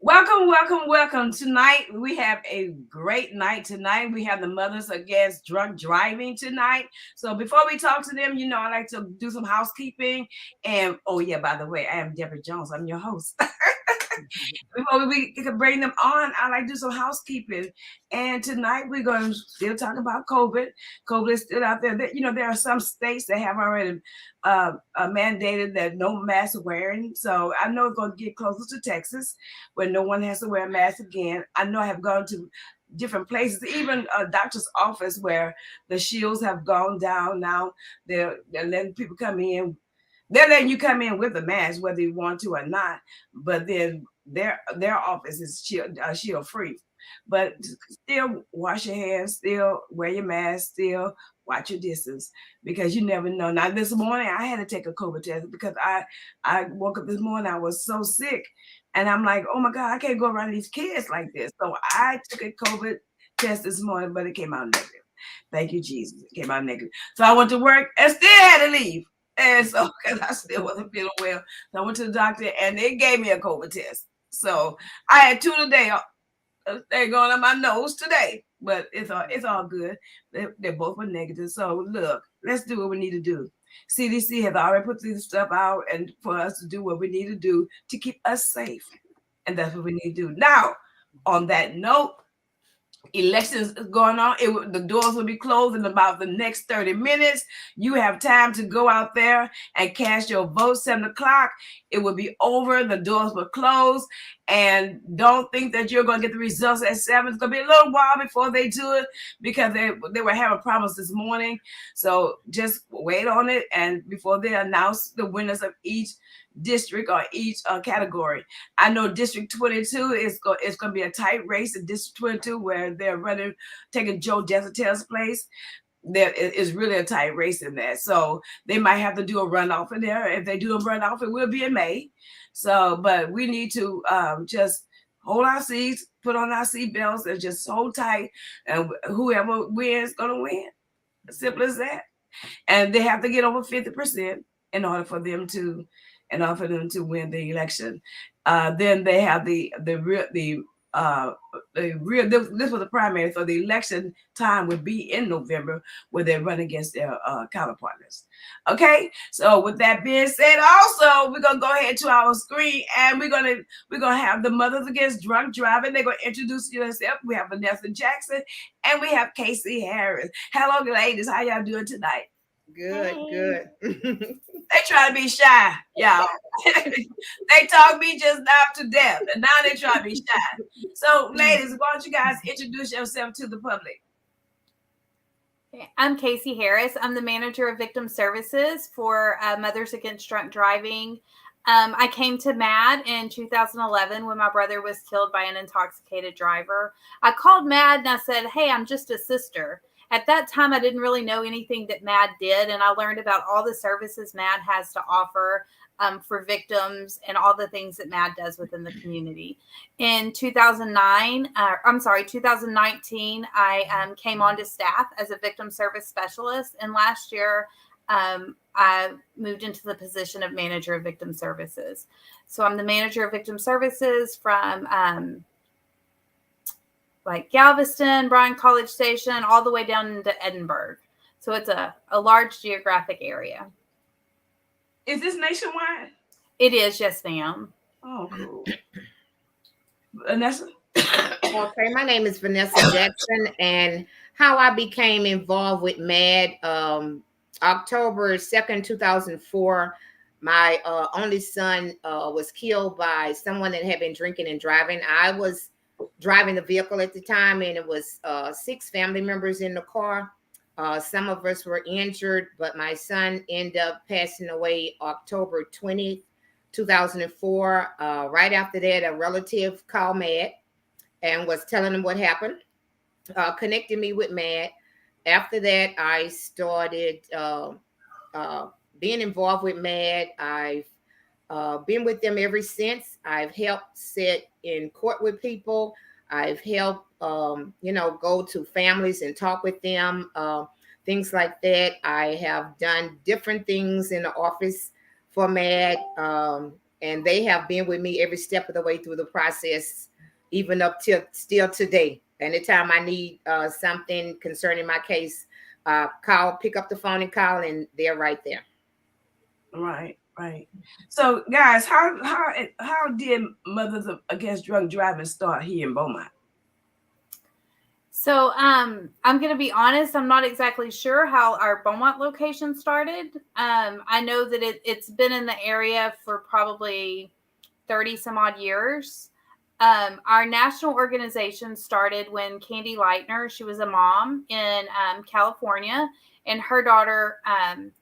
Welcome, welcome, welcome. Tonight we have a great night. Tonight we have the Mothers Against Drunk Driving tonight. So before we talk to them, I like to do some housekeeping. And oh yeah, by the way, I am Deborah Jones. I'm your host. Before we can bring them on, I like to do some housekeeping. And tonight we're going to still talk about COVID. COVID is still out there. There are some states that have already mandated that no mask wearing. So I know it's going to get closer to Texas, where no one has to wear a mask again. I know I have gone to different places, even a doctor's office where the shields have gone down now. They're letting people come in. They're letting you come in with a mask, whether you want to or not. But then their office is shield free. But still wash your hands, still wear your mask, still watch your distance because you never know. Now this morning I had to take a COVID test because I woke up this morning, I was so sick. And I'm like, oh my God, I can't go around these kids like this. So I took a COVID test this morning, but it came out negative. Thank you, Jesus. It came out negative. So I went to work and still had to leave. And so, because I still wasn't feeling well, so I went to the doctor and they gave me a COVID test. So I had two today. They're going on my nose today, but it's all good. They both were negative. So look, let's do what we need to do. CDC has already put this stuff out, and for us to do what we need to do to keep us safe, and that's what we need to do. Now, on that note, elections going on. The doors will be closed in about the next 30 minutes. You have time to go out there and cast your vote. 7 o'clock, it will be over. The doors will close. And don't think that you're going to get the results at 7. It's going to be a little while before they do it because they were having problems this morning. So just wait on it. And before they announce the winners of each district or each category. I know District 22 is going to be a tight race in District 22 where they're taking Joe Desater's place. There is really a tight race in that. So they might have to do a runoff in there. If they do a runoff, it will be in May. So, but we need to just hold our seats, put on our seatbelts, and just hold tight. And whoever wins is going to win. Simple as that. And they have to get over 50% in order for them to win the election. Then they have this was the primary, so the election time would be in November where they run against their counterparts. Okay, so with that being said, also we're gonna go ahead to our screen and we're gonna have the Mothers Against Drunk Driving. They're gonna introduce themselves. We have Vanessa Jackson and we have Casey Harris. Hello, ladies. How y'all doing tonight? Good, Hey. good. They try to be shy, y'all. They talk me just now to death, and now they try to be shy. So, ladies, why don't you guys introduce yourself to the public? I'm Casey Harris. I'm the manager of victim services for Mothers Against Drunk Driving. I came to M.A.D.D in 2011 when my brother was killed by an intoxicated driver. I called M.A.D.D and I said, hey, I'm just a sister. At that time, I didn't really know anything that M.A.D.D did, and I learned about all the services M.A.D.D has to offer for victims and all the things that M.A.D.D does within the community. In 2019, I came on to staff as a victim service specialist, and last year I moved into the position of manager of victim services. So I'm the manager of victim services from like Galveston, Bryan College Station, all the way down into Edinburgh. So it's a large geographic area. Is this nationwide? It is, yes, ma'am. Oh, cool. Vanessa? Okay, my name is Vanessa Jackson, and how I became involved with M.A.D. October 2nd, 2004. My only son was killed by someone that had been drinking and driving. I was driving the vehicle at the time, and it was 6 family members in the car. Some of us were injured, but my son ended up passing away October 20th, 2004. Right after that, a relative called M.A.D. and was telling him what happened, connected me with M.A.D. After that, I started being involved with M.A.D. I've been with them ever since. I've helped sit in court with people. I've helped, go to families and talk with them, things like that. I have done different things in the office for M.A.D. and they have been with me every step of the way through the process, even up till still today. Anytime I need something concerning my case, pick up the phone and call, and they're right there. Right, right. So, guys, how did Mothers Against Drunk Driving start here in Beaumont? So, I'm going to be honest. I'm not exactly sure how our Beaumont location started. I know that it's been in the area for probably 30 some odd years. Our national organization started when Candy Leitner, she was a mom in California, and her daughter,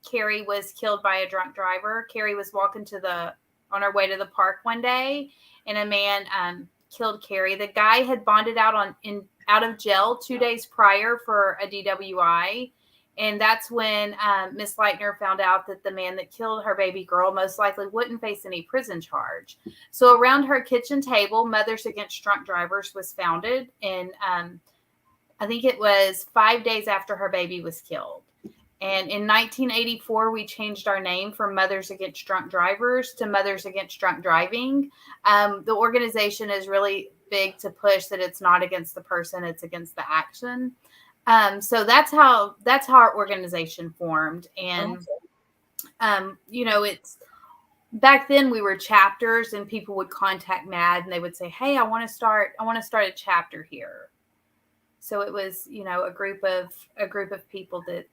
Carrie, was killed by a drunk driver. Carrie was walking on her way to the park one day, and a man killed Carrie. The guy had bonded out of jail 2 days prior for a DWI. And that's when Miss Leitner found out that the man that killed her baby girl most likely wouldn't face any prison charge. So around her kitchen table, Mothers Against Drunk Drivers was founded. And I think it was 5 days after her baby was killed. And in 1984, we changed our name from Mothers Against Drunk Drivers to Mothers Against Drunk Driving. The organization is really big to push that it's not against the person, it's against the action. So that's how our organization formed. And it's back then we were chapters, and people would contact M.A.D. and they would say, "Hey, I want to start a chapter here." So it was, a group of people that,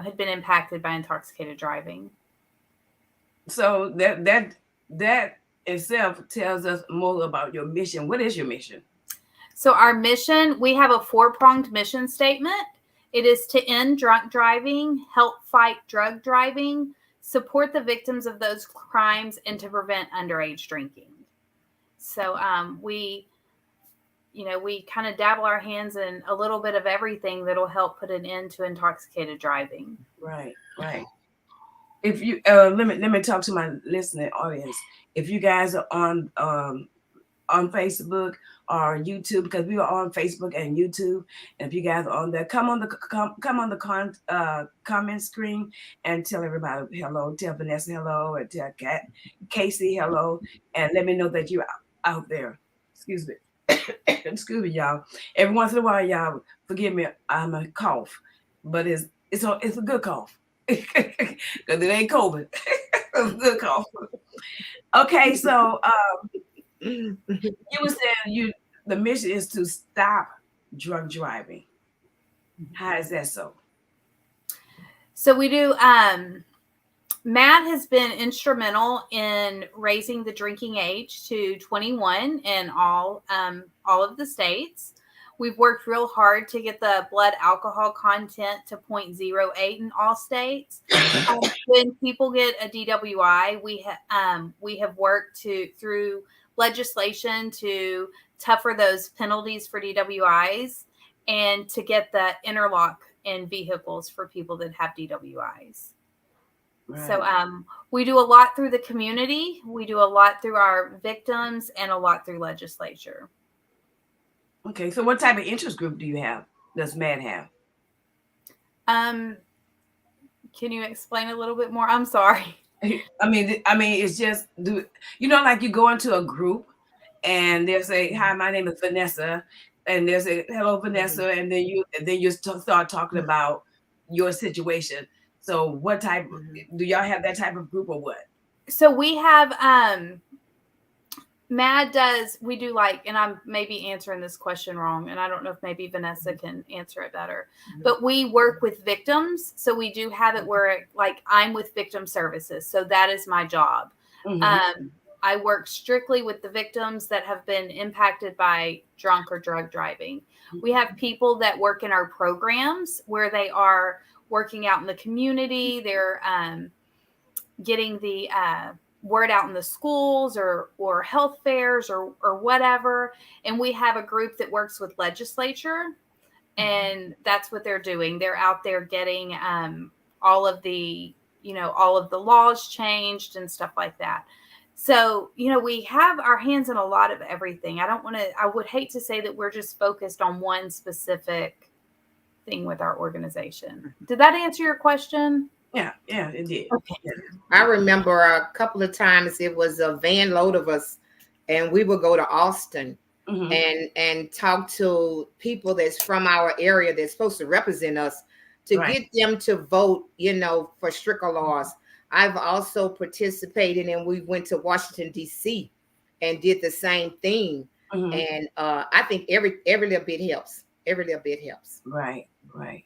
had been impacted by intoxicated driving. So that itself tells us more about your mission. What is your mission? So our mission, we have a 4-pronged mission statement. It is to end drunk driving, help fight drug driving, support the victims of those crimes, and to prevent underage drinking. So we kind of dabble our hands in a little bit of everything that'll help put an end to intoxicated driving. Right, right. If you let me talk to my listening audience. If you guys are on Facebook or YouTube, because we are on Facebook and YouTube, and if you guys are on there, come on the comment screen and tell everybody hello. Tell Vanessa hello, and tell Casey hello, and let me know that you're out there. Excuse me. Excuse me, y'all. Every once in a while, y'all forgive me. I'm a cough, but it's a good cough because it ain't COVID. It's a good cough. Okay, so you were saying the mission is to stop drunk driving. How is that so? So we do. M.A.D. has been instrumental in raising the drinking age to 21 in all of the states. We've worked real hard to get the blood alcohol content to 0.08 in all states. When people get a DWI, we have worked through legislation to tougher those penalties for DWIs and to get the interlock in vehicles for people that have DWIs. Right. So we do a lot through the community. We do a lot through our victims and a lot through legislature. Okay, so what type of interest group do you have? Does M.A.D. have? Can you explain a little bit more? I'm sorry. I mean, it's just like you go into a group and they'll say, "Hi, my name is Vanessa," and they'll say, "Hello, Vanessa," and then you start talking about your situation. So what type do y'all have, that type of group or what? So we have M.A.D. we do and I'm maybe answering this question wrong, and I don't know if maybe Vanessa can answer it better, but we work with victims. So we do have it where I'm with victim services. So that is my job. Mm-hmm. I work strictly with the victims that have been impacted by drunk or drug driving. We have people that work in our programs where they are working out in the community. They're getting the word out in the schools or health fairs or whatever. And we have a group that works with legislature, and that's what they're doing. They're out there getting all of the laws changed and stuff like that. So, we have our hands in a lot of everything. I would hate to say that we're just focused on one specific thing with our organization. Did that answer your question? Yeah, yeah, it did. Okay. Yeah. I remember a couple of times it was a van load of us, and we would go to Austin Mm-hmm. and talk to people that's from our area that's supposed to represent us to Right. get them to vote, for stricter laws. I've also participated, and we went to Washington D.C. and did the same thing. Mm-hmm. And I think every little bit helps. Every little bit helps. Right. Right.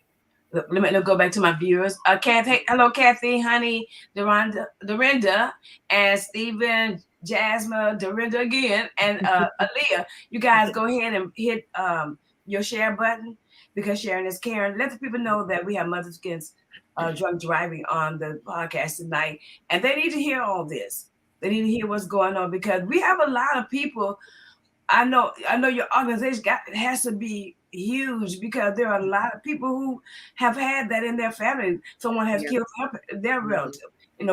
Let me go back to my viewers. Kathy, hello, Kathy, Honey, Dorinda, and Stephen, Jasmine, Dorinda again, and Aaliyah. You guys go ahead and hit your share button because sharing is caring. Let the people know that we have Mothers Against Drunk Driving on the podcast tonight, and they need to hear all this. They need to hear what's going on because we have a lot of people. I know your organization has to be huge because there are a lot of people who have had that in their family. Someone has Yeah. killed their Mhm. relative,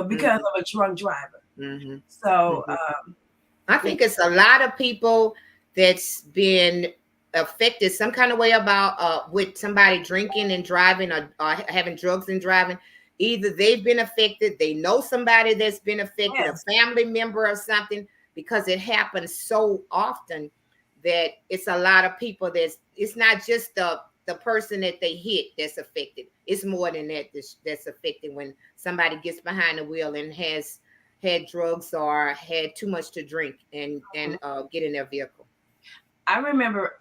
because Mhm. of a drunk driver. Mhm. So, Mhm. I think it's a lot of people that's been affected some kind of way about with somebody drinking and driving, or having drugs and driving. Either they've been affected, they know somebody that's been affected, a yes, family member or something, because it happens so often that it's a lot of people it's not just the person that they hit that's affected. It's more than that that's affected when somebody gets behind the wheel and has had drugs or had too much to drink and get in their vehicle. I remember.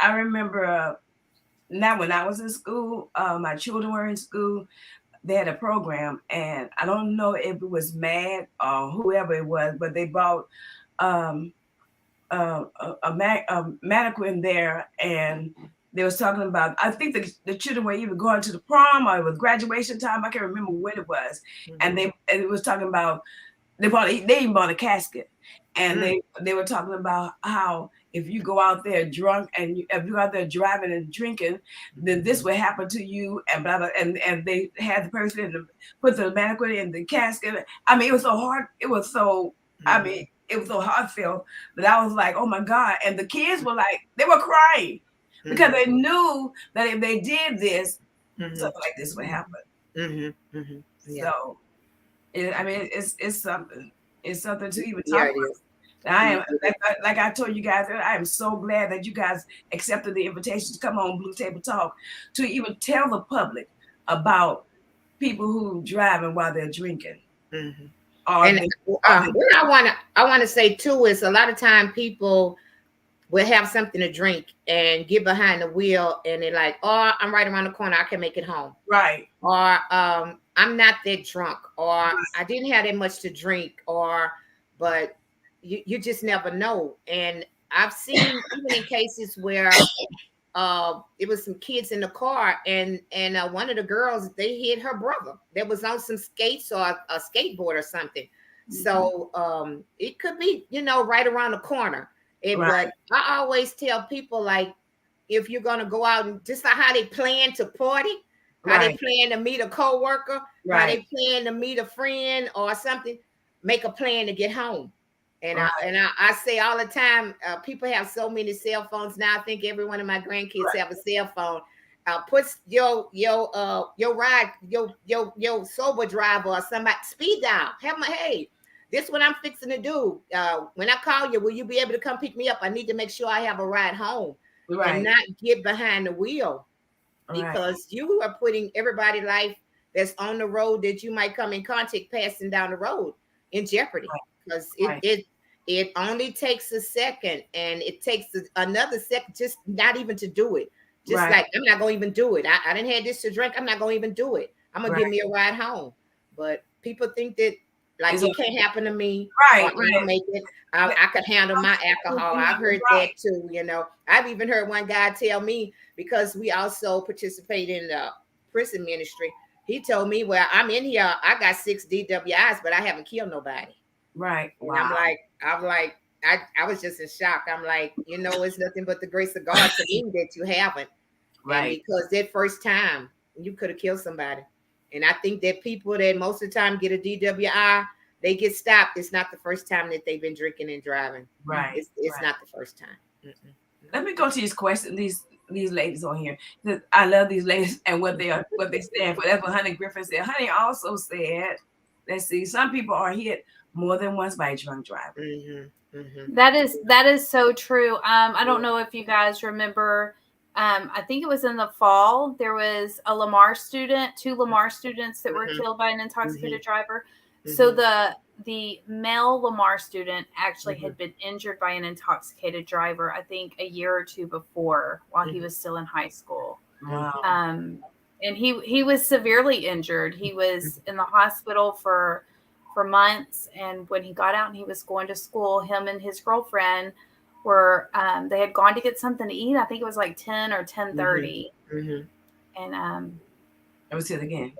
Now, when I was in school, my children were in school. They had a program, and I don't know if it was MAD or whoever it was, but they bought um, a mannequin there, and they was talking about. I think the children were either going to the prom or it was graduation time. I can't remember when it was, and Mm-hmm. it was talking about they even bought a casket, and Mm. they were talking about how if you go out there drunk and if you go out there driving and drinking, then this will happen to you and blah blah. And they had the person put the mannequin in the casket. I mean, it was so hard. It was so. I Mm-hmm. mean, it was so heartfelt that I was like, oh my god! And the kids were like, they were crying because Mm-hmm. they knew that if they did this, Mm-hmm. something like this would happen. Mm-hmm. Mm-hmm. Yeah. So I mean, it's something. It's something to even Yeah, talk it about. is. And I am It is. like I told you guys, I am so glad that you guys accepted the invitation to come on Blue Table Talk to even tell the public about people who driving while they're drinking Mm-hmm. or And they or they what I want to say too is a lot of time people will have something to drink and get behind the wheel and they're like, oh, I'm right around the corner, I can make it home. right, Or I'm not that drunk, or I didn't have that much to drink, but you just never know. And I've seen even in cases where it was some kids in the car and one of the girls, they hit her brother that was on some skates or a skateboard or something. mhm, So it could be right around the corner. right, But I always tell people, like, if you're gonna go out, and just like how they plan to party, how they right, plan to meet a coworker, how right, they plan to meet a friend or something, make a plan to get home. And I right, and I, I say all the time, people have so many cell phones now. I think every one of my grandkids right, have a cell phone. Put your ride, your sober driver or somebody speed dial. Have my hey, this is what I'm fixing to do. When I call you, will you be able to come pick me up? I need to make sure I have a ride home and right, not get behind the wheel, right, because you are putting everybody's life that's on the road that you might come in contact passing down the road in jeopardy, because it right, it it only takes a second, and it takes another second just not even to do it. Just right, like, I'm not gonna even do it. I didn't have this to drink, I'm not gonna even do it. I'm gonna right. give me a ride home. But people think that, like, It's it can't happen to me, or right, I'm gonna right. make it. I could handle my alcohol. I've heard that Right, too. I've even heard one guy tell me, because we also participate in the prison ministry. He told me, well, I'm in here, I got 6 DWIs, but I haven't killed nobody. right. And Wow. I was just in shock. I'm like, it's nothing but the grace of God to me that you haven't. And Right, because that first time you could have killed somebody. And I think that people that most of the time get a DWI, they get stopped. It's not the first time that they've been drinking and driving. right, It's right. not the first time. Mm-mm. Let me go to these questions. these ladies on here. I love these ladies and what they stand for. That's what Honey Griffin said. Honey also said, let's see, some people are hit more than once by a drunk driver. Mm-hmm. Mm-hmm. That is so true. I don't know if you guys remember. I think it was in the fall. There was a Lamar student, two Lamar students that were killed by an intoxicated driver. So the male Lamar student actually had been injured by an intoxicated driver, I think a year or two before, while he was still in high school. Wow. And he was severely injured. He was in the hospital for months, and when he got out and he was going to school, him and his girlfriend were they had gone to get something to eat. I think it was like 10 or 10:30. And Let me see it again.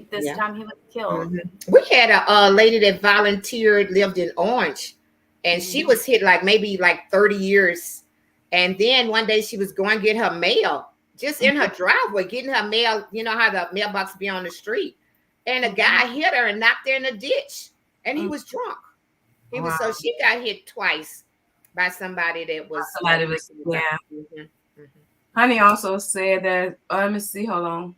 This time he was killed. We had a lady that volunteered, lived in Orange, and she was hit like maybe like 30 years. And then one day she was going to get her mail, just in her driveway, getting her mail. You know how the mailbox be on the street. And a guy hit her and knocked her in the ditch. And he was drunk. So she got hit twice by somebody that was. Honey also said that, let me see, hold on.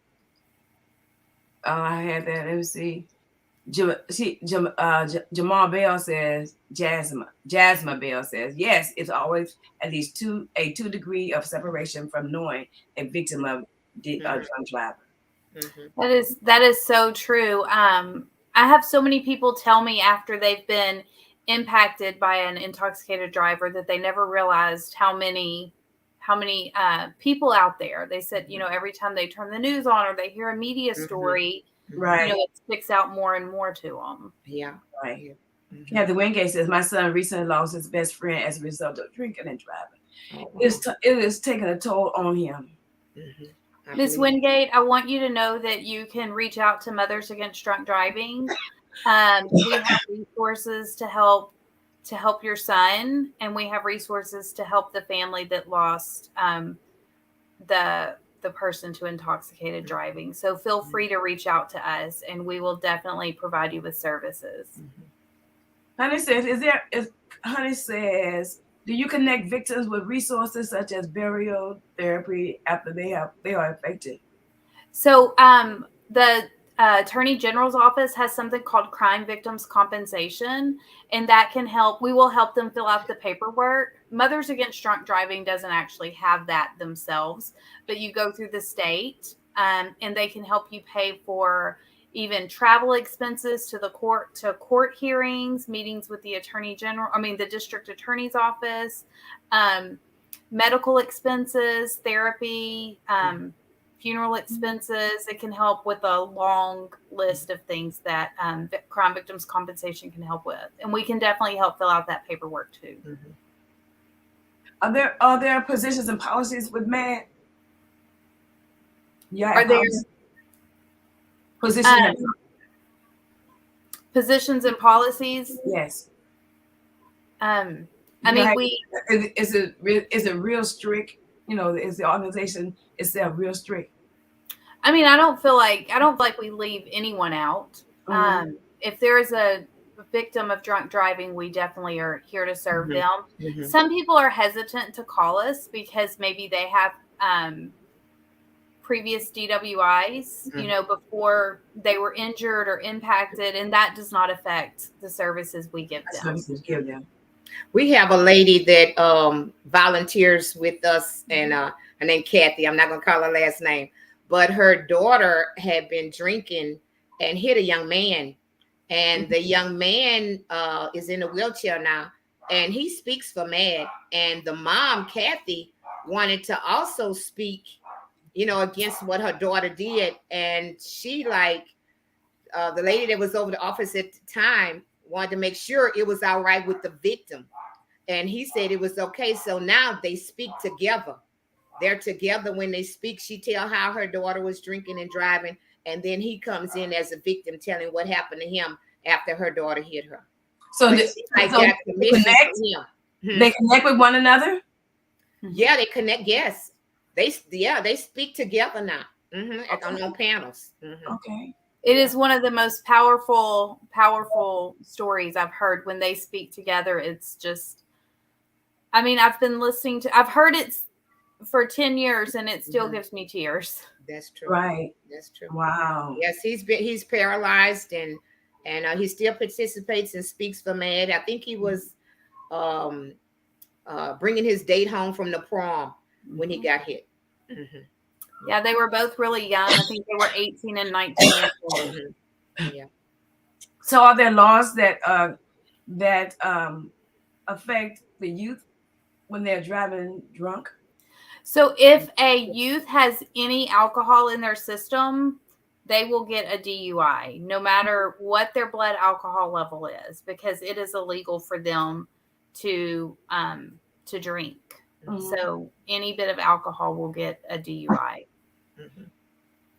I had that. Let me see. Jamal Bell says, Jasmine Bell says, yes, it's always at least a 2 degree of separation from knowing a victim of a drunk driver. That is so true. I have so many people tell me after they've been impacted by an intoxicated driver that they never realized how many people out there. They said, every time they turn the news on or they hear a media story, it sticks out more and more to them. Yeah. Right. Kathy Wingate says, my son recently lost his best friend as a result of drinking and driving. It is taking a toll on him. Ms. Wingate, I want you to know that you can reach out to Mothers Against Drunk Driving. We have resources to help your son, and we have resources to help the family that lost the person to intoxicated driving. So feel free to reach out to us, and we will definitely provide you with services. Honey says, do you connect victims with resources such as burial therapy after they are affected? So the Attorney General's office has something called Crime Victims Compensation, and that can help. We will help them fill out the paperwork. Mothers Against Drunk Driving doesn't actually have that themselves, but you go through the state, and they can help you pay for even travel expenses to court hearings, meetings with the the district attorney's office, medical expenses, therapy, funeral expenses. It can help with a long list of things that Crime Victims Compensation can help with, and we can definitely help fill out that paperwork too. Are there positions and policies with M.A.D.D? Yeah, are there positions and policies? Yes. Is it real strict? Is the organization itself real strict? I mean, I don't feel like we leave anyone out. If there is a victim of drunk driving, we definitely are here to serve them. Some people are hesitant to call us because maybe they have previous DWIs, before they were injured or impacted, and that does not affect the services we give them. We have a lady that volunteers with us, and her name Kathy. I'm not going to call her last name, but her daughter had been drinking and hit a young man, and the young man is in a wheelchair now, and he speaks for M.A.D.D. And the mom, Kathy, wanted to also speak, against what her daughter did, and she the lady that was over the office at the time wanted to make sure it was all right with the victim. And he said it was okay. So now they speak together. They're together when they speak. She tell how her daughter was drinking and driving. And then he comes in as a victim telling what happened to him after her daughter hit her. So they connect with one another? Yeah, they connect. Yes. They speak together now. On panels. Okay. It is one of the most powerful stories I've heard when they speak together. It's just, I mean, I've heard for 10 years and it still Mhm. gives me tears. That's true. Right. That's true. Wow. Yes, he's paralyzed, and he still participates and speaks for M.A.D. I think he was um bringing his date home from the prom when he got hit. Hmm. Yeah, they were both really young. I think they were 18 and 19 years old. Hmm. Yeah. So are there laws that affect the youth when they're driving drunk? So if a youth has any alcohol in their system, they will get a DUI, no matter what their blood alcohol level is, because it is illegal for them to drink. Mhm. So any bit of alcohol will get a DUI. Hmm.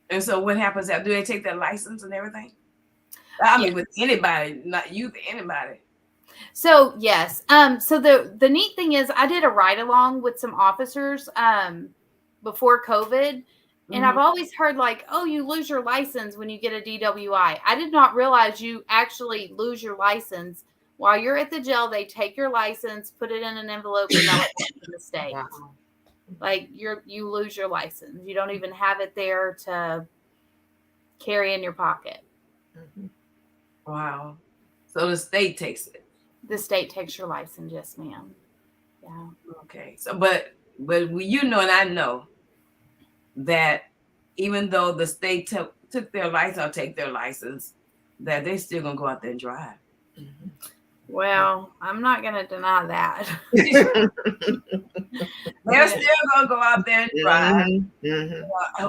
And so what happens after? Do they take their license and everything? I Yeah. mean, with anybody, not youth, anybody. So yes. So the neat thing is, I did a ride along with some officers before COVID, and I've Mhm. always heard like, oh, you lose your license when you get a DWI. I did not realize you actually lose your license while you're at the jail. They take your license, put it in an envelope, and mail it to the state. Wow. Like you lose your license. You don't even have it there to carry in your pocket. Hmm. Wow. So the state takes it. The state takes your license, yes, ma'am. Yeah. Okay. So, but you know, and I know that even though the state took their license or take their license, that they still gonna go out there and drive. Hmm. Well, I'm not going to deny that. They're still gonna go out there and drive, Hmm. Hmm.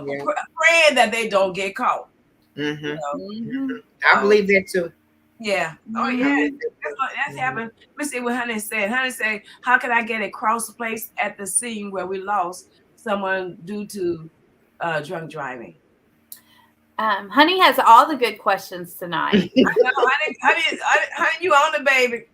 Yeah. praying that they don't get caught. Hmm. You know? Mm-hmm. I believe that too. Yeah. Oh I yeah. Mm-hmm. believe that too. That's happened. Let me see what Honey said. Honey said, "How can I get a cross place at the scene where we lost someone due to drunk driving?" Honey has all the good questions tonight. I know, honey, you on the baby?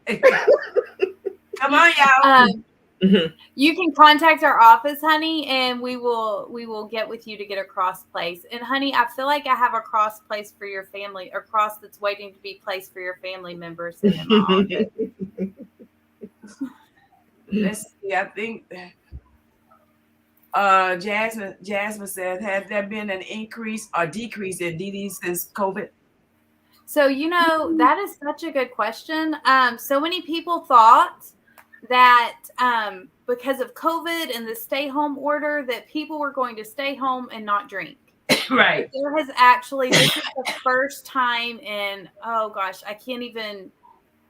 Come on, y'all. Mhm. You can contact our office, Honey, and we will get with you to get a cross place. And Honey, I feel like I have a cross place for your family, a cross that's waiting to be placed for your family members sitting in my office. Let's see. I think Jasmine said, "Has there been an increase or decrease in DD since COVID?" So, that is such a good question. So many people thought that because of COVID and the stay home order, that people were going to stay home and not drink. Right. There has actually, this is the first time in, oh gosh, I can't even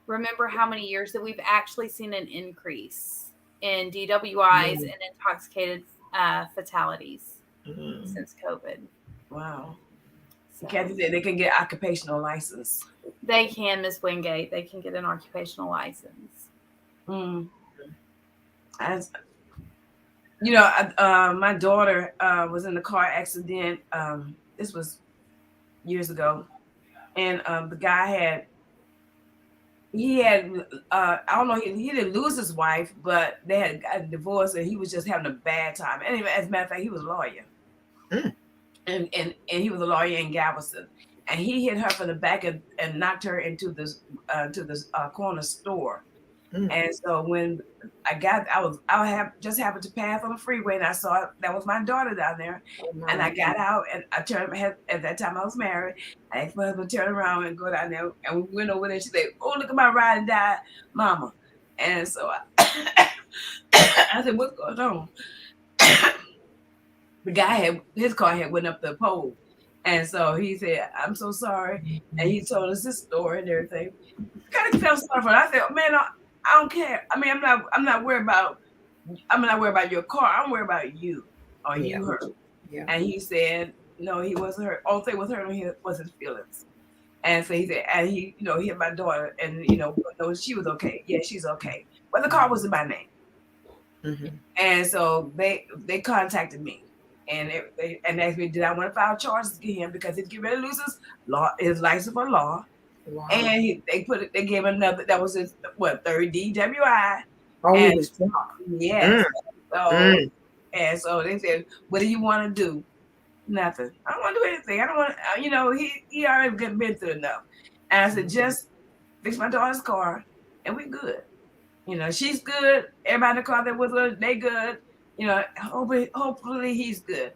remember how many years that we've actually seen an increase in DWIs and intoxicated fatalities Mhm. since COVID. Wow. So Kathy said they can get occupational license. they can, Miss Wingate, they can get an occupational license. Mm. As my daughter was in a car accident. This was years ago, and the guy had I don't know, he didn't lose his wife, but they had gotten divorced, and he was just having a bad time. Anyway, as a matter of fact, he was a lawyer, Mm. and he was a lawyer in Galveston, and he hit her from the back and knocked her into this corner store. Mm. And so when just happened to pass on the freeway, and I saw that was my daughter down there. Oh, And I my. got out and I turned my head. At that time I was married. I asked my husband to turn around and go down there. And we went over there. She said, "Oh, look at my ride and die, mama." And so I said, "What's going on?" The guy his car had went up the pole. And so he said, "I'm so sorry." And he told us his story and everything. Kind of felt sorry for him. I said, "Man, I don't care. I mean, I'm not worried about your car. I'm worried about you. Are Yeah. you hurt?" Yeah. And he said, "No, he wasn't hurt. Only thing was hurting him was his feelings." And so he said, and he hit my daughter, and no, she was okay. Yeah, she's okay. But the car wasn't my name. Mhm. And so they contacted me, and they asked me, did I want to file charges against him because he's getting ready to lose his license for law. Wow. And they gave him another, that was his third DWI. Oh, he And was drunk. yes. So Mm. and so they said, "What do you want to do?" Nothing. I don't want to do anything. I don't want to, he already been through enough. And I said, just fix my daughter's car and we good. She's good. Everybody in the car that with her, they good. You know, hopefully he's good.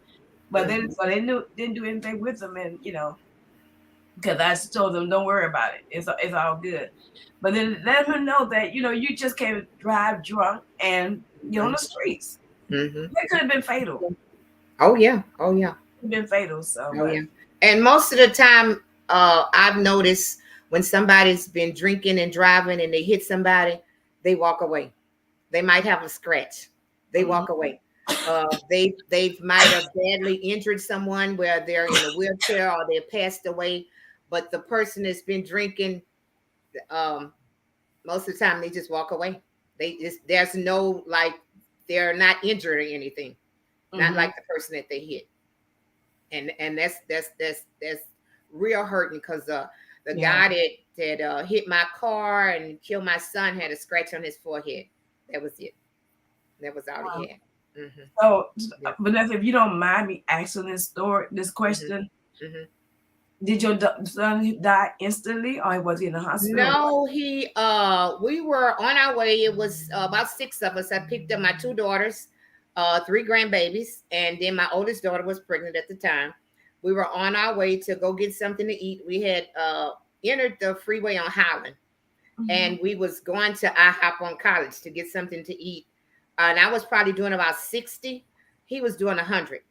But then Mhm. so they didn't do anything with him, and because I just told them, don't worry about it. It's all good. But then let him know that you just can't drive drunk and get on the streets. Mhm. That could have been fatal. Oh yeah. Oh yeah. Been fatal. So, Oh but yeah. And most of the time, I've noticed when somebody's been drinking and driving and they hit somebody, they walk away. They might have a scratch. They mhm, walk away. They might have badly injured someone where they're in a wheelchair or they passed away, but the person that's been drinking, um, most of the time they just walk away. They just there's no like they're not injured or anything, not mhm, like the person that they hit, and that's real hurting because the yeah. guy that hit my car and killed my son had a scratch on his forehead. That was it. That was all he Wow. had. Hmm. So, Yeah. Vanessa, if you don't mind me asking this Hmm. question, Hmm. did your son die instantly, or was he in the hospital? No, we were on our way. It was about six of us. I picked up my two daughters, three grandbabies, and then my oldest daughter was pregnant at the time. We were on our way to go get something to eat. We had entered the freeway on Highland, Mhm. and we was going to IHOP on College to get something to eat. And I was probably doing about 60. He was doing 100,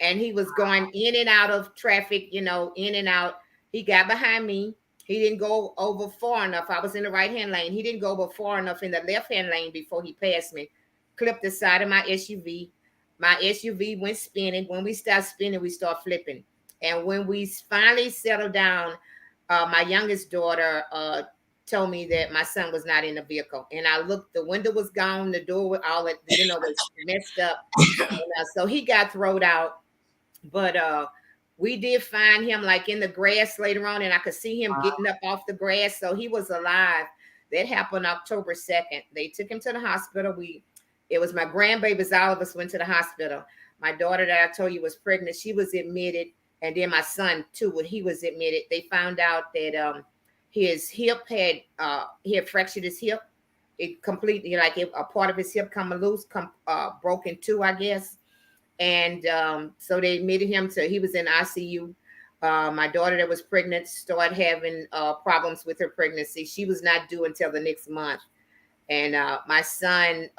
and he was going in and out of traffic, in and out. He got behind me. He didn't go over far enough. I was in the right hand lane. He didn't go over far enough in the left hand lane before he passed me. Clipped the side of my SUV. My SUV went spinning. When we start spinning, we start flipping. And when we finally settled down, my youngest daughter told me that my son was not in the vehicle. And I looked, the window was gone, the door, all that, was messed up. And, so he got thrown out, but we did find him like in the grass later on, and I could see him getting up off the grass, so he was alive. That happened October 2nd. They took him to the hospital. It was my grandbabies, all of us went to the hospital. My daughter that I told you was pregnant, she was admitted, and then my son too, when he was admitted, they found out that his hip he had fractured his hip. It completely, like a part of his hip come loose, broken too, I guess. And so they admitted him to, he was in ICU. My daughter that was pregnant started having problems with her pregnancy. She was not due until the next month. And my son,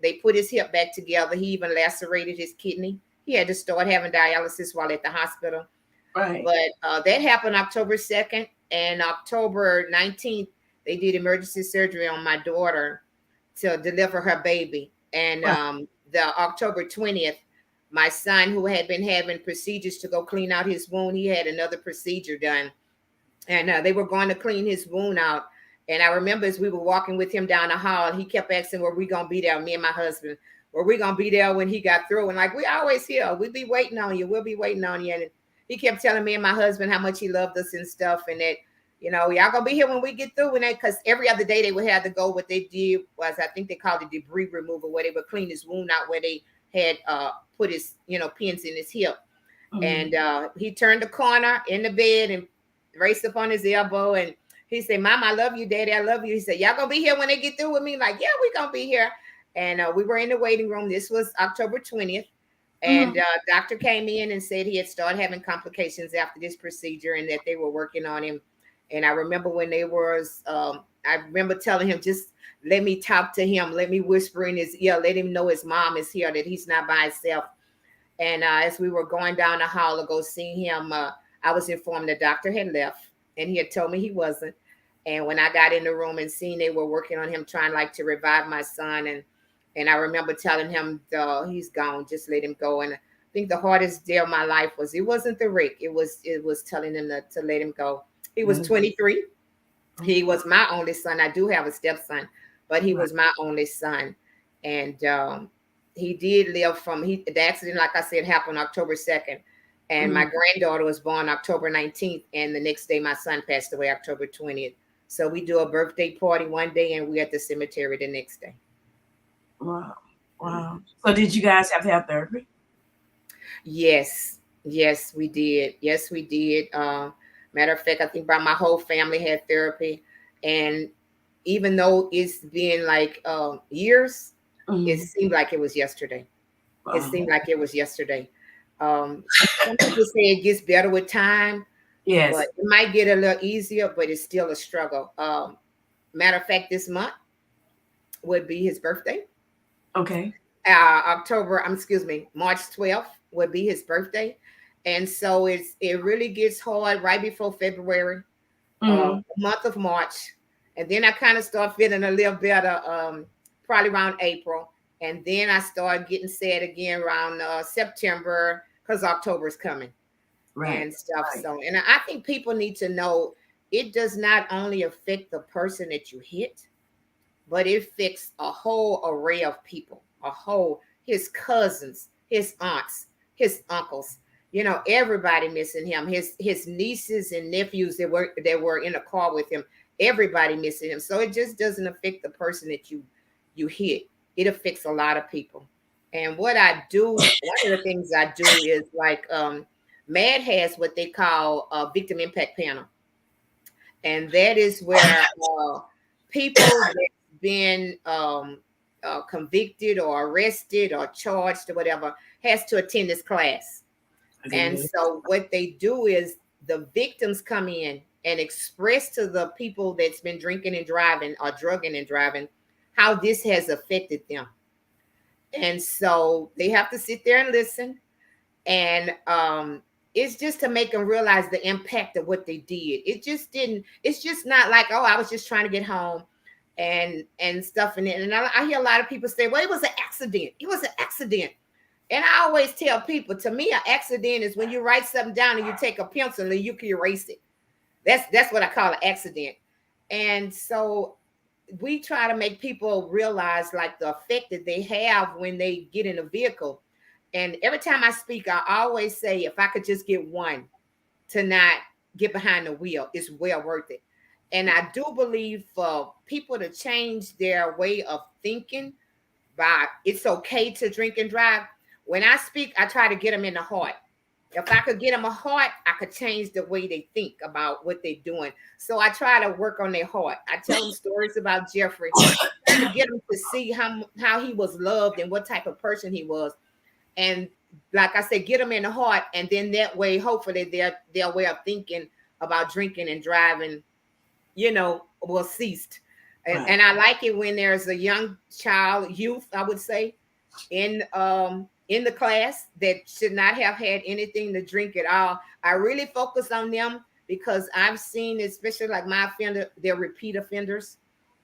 they put his hip back together. He even lacerated his kidney. He had to start having dialysis while at the hospital. Right. But that happened October 2nd. And October 19th, they did emergency surgery on my daughter to deliver her baby. And Right. the October 20th, my son, who had been having procedures to go clean out his wound, he had another procedure done. And they were going to clean his wound out. And I remember as we were walking with him down the hall, he kept asking, were we going to be there? Me and my husband, were we going to be there when he got through? And like, we always here. We'll be waiting on you. We'll be waiting on you. And he kept telling me and my husband how much he loved us and stuff. And that, y'all going to be here when we get through. And that, because every other day they would have to go, what they did was, I think they called it debris removal, where they would clean his wound out, where they had put his, pins in his hip. Mhm. And he turned the corner in the bed and raced up on his elbow, and he said, Mom, I love you, Daddy, I love you. He said, y'all gonna be here when they get through with me? Like, yeah, we gonna be here. And we were in the waiting room. This was October 20th. And Mhm. doctor came in and said he had started having complications after this procedure and that they were working on him. And I remember when they was, I remember telling him, just let me talk to him, let me whisper in his ear, let him know his mom is here, that he's not by himself. And as we were going down the hall to go see him, I was informed the doctor had left, and he had told me he wasn't. And when I got in the room and seen they were working on him, trying like to revive my son, and I remember telling him, he's gone, just let him go. And I think the hardest day of my life was, it wasn't the wreck, it was telling him to let him go. He was Mhm. 23. He was my only son. I do have a stepson, but he Right. was my only son. And he did live the accident, like I said, happened October 2nd. And my Mhm. granddaughter was born October 19th. And the next day, my son passed away October 20th. So we do a birthday party one day and we at the cemetery the next day. Wow. Wow. Mhm. So did you guys have to have therapy? Yes, yes, we did. Yes, we did. Matter of fact, I think about my whole family had therapy. And even though it's been like years, it Mhm. seemed like it was yesterday. It Wow. seemed like it was yesterday. Some people say it gets better with time, but Yes. it might get a little easier, but it's still a struggle. Matter of fact, this month would be his birthday. Okay. Excuse me, March 12th would be his birthday. And so it really gets hard right before February, Mm-hmm. month of March. And then I kind of start feeling a little better, probably around April. And then I start getting sad again around September because October is coming Right. and stuff. Right. So, and I think people need to know it does not only affect the person that you hit, but it affects a whole array of people, his cousins, his aunts, his uncles. Everybody missing him. His nieces and nephews that were in a car with him. Everybody missing him. So it just doesn't affect the person that you hit. It affects a lot of people. And what I do, one of the things I do is like MAD has what they call a victim impact panel, and that is where people that's been convicted or arrested or charged or whatever has to attend this class. And Okay. so what they do is the victims come in and express to the people that's been drinking and driving or drugging and driving how this has affected them. And so they have to sit there and listen, and it's just to make them realize the impact of what they did. It's just not like, oh, I was just trying to get home and stuff in it. And I hear a lot of people say, well, it was an accident. It was an accident. And I always tell people, to me, an accident is when you write something down and you take a pencil and you can erase it. That's what I call an accident. And so we try to make people realize like the effect that they have when they get in a vehicle. And every time I speak, I always say, if I could just get one to not get behind the wheel, it's well worth it. And I do believe for people to change their way of thinking by it's okay to drink and drive. When I speak, I try to get them in the heart. If I could get them a heart, I could change the way they think about what they're doing. So I try to work on their heart. I tell them stories about Jeffrey, trying to get them to see how he was loved and what type of person he was. And like I said, get them in the heart, and then that way, hopefully, their way of thinking about drinking and driving, will cease. And, Right. and I like it when there's a young child, youth, I would say, in the class that should not have had anything to drink at all. I really focus on them because I've seen, especially like my offender, they're repeat offenders.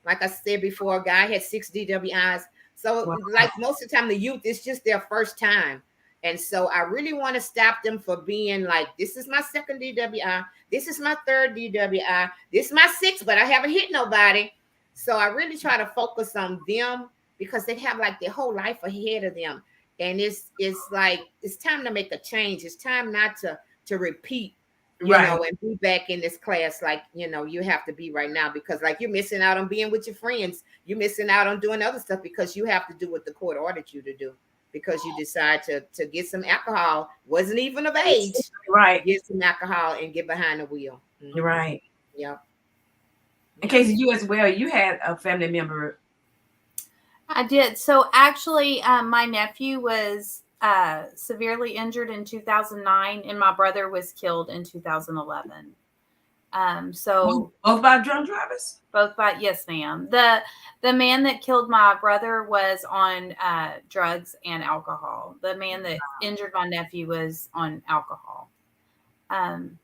Like I said before, a guy had 6 DWIs. So Wow. like most of the time, the youth, it's just their first time. And so I really want to stop them for being like, this is my second DWI. This is my third DWI. This is my sixth, but I haven't hit nobody. So I really try to focus on them because they have like their whole life ahead of them. And it's like it's time to make a change. It's time not to repeat, Right. and be back in this class like you have to be right now, because like you're missing out on being with your friends. You're missing out on doing other stuff because you have to do what the court ordered you to do because you decide to get some alcohol, wasn't even of age, Right. get some alcohol and get behind the wheel. You're right. Yeah. In case you as well, you had a family member. I did. So actually, my nephew was severely injured in 2009, and my brother was killed in 2011. So Both by drunk drivers? both by, yes, ma'am. The man that killed my brother was on drugs and alcohol. The man that injured my nephew was on alcohol. And